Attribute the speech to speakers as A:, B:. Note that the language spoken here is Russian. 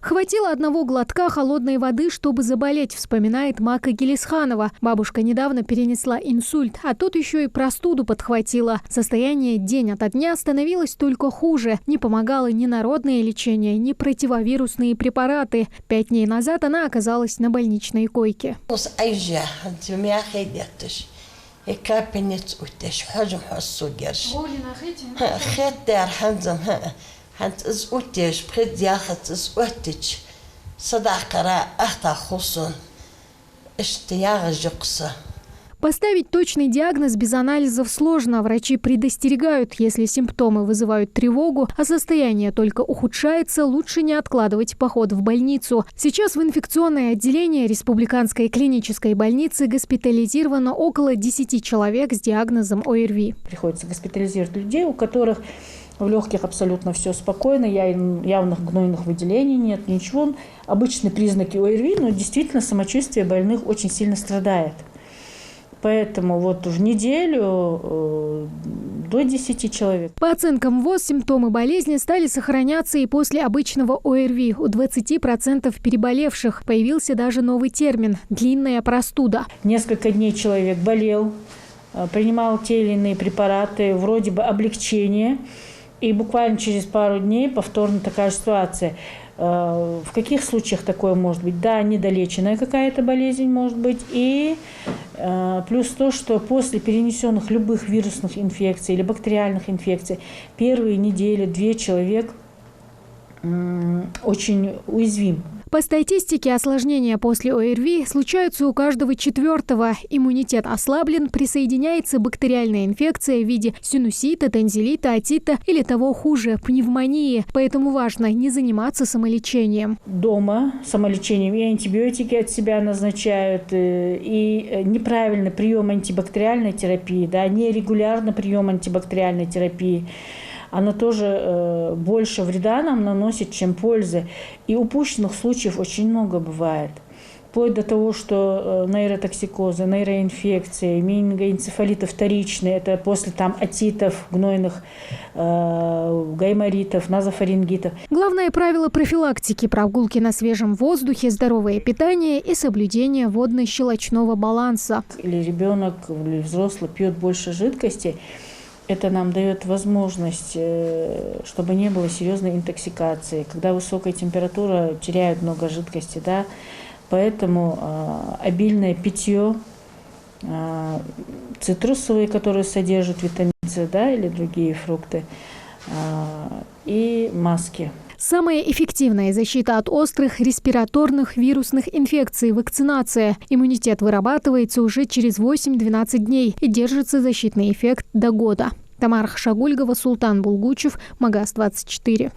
A: Хватило одного глотка холодной воды, чтобы заболеть, вспоминает Мака Гелисханова. Бабушка недавно перенесла инсульт, а тут еще и простуду подхватила. Состояние день ото дня становилось только хуже. Не помогало ни народное лечение, ни противовирусные препараты. 5 дней назад она оказалась на больничной койке. Поставить точный диагноз без анализов сложно. Врачи предостерегают, если симптомы вызывают тревогу, а состояние только ухудшается, лучше не откладывать поход в больницу. Сейчас в инфекционное отделение Республиканской клинической больницы госпитализировано около 10 человек с диагнозом ОРВИ.
B: Приходится госпитализировать людей, у которых в легких абсолютно все спокойно, явных гнойных выделений нет, ничего. Обычные признаки ОРВИ, но действительно самочувствие больных очень сильно страдает. Поэтому вот в неделю до 10 человек.
A: По оценкам ВОЗ, симптомы болезни стали сохраняться и после обычного ОРВИ. У 20% переболевших появился даже новый термин – длинная простуда.
B: Несколько дней человек болел, принимал те или иные препараты, вроде бы облегчение. И буквально через пару дней повторно такая ситуация. В каких случаях такое может быть? Да, недолеченная какая-то болезнь может быть. И плюс то, что после перенесенных любых вирусных инфекций или бактериальных инфекций первые недели, 2 человек очень уязвим.
A: По статистике, осложнения после ОРВИ случаются у каждого 4-го. Иммунитет ослаблен, присоединяется бактериальная инфекция в виде синусита, танзелита, отита или того хуже – пневмонии. Поэтому важно не заниматься самолечением.
B: Дома самолечением и антибиотики от себя назначают, и неправильный прием антибактериальной терапии, да, нерегулярный прием антибактериальной терапии. Оно тоже больше вреда нам наносит, чем пользы. И упущенных случаев очень много бывает. Вплоть до того, что нейротоксикозы, нейроинфекции, менингоэнцефалиты вторичные, это после отитов, гнойных гайморитов, назофарингитов.
A: Главное правило профилактики – прогулки на свежем воздухе, здоровое питание и соблюдение водно-щелочного баланса.
B: Или ребенок, или взрослый пьет больше жидкости. Это нам дает возможность, чтобы не было серьезной интоксикации. Когда высокая температура, теряют много жидкости, да? Поэтому обильное питье, цитрусовые, которые содержат витамин С, да, или другие фрукты, и маски.
A: Самая эффективная защита от острых респираторных вирусных инфекций – вакцинация. Иммунитет вырабатывается уже через 8-12 дней и держится защитный эффект до года. Тамара Хашагульгова, Султан Булгучев, Магаз 24.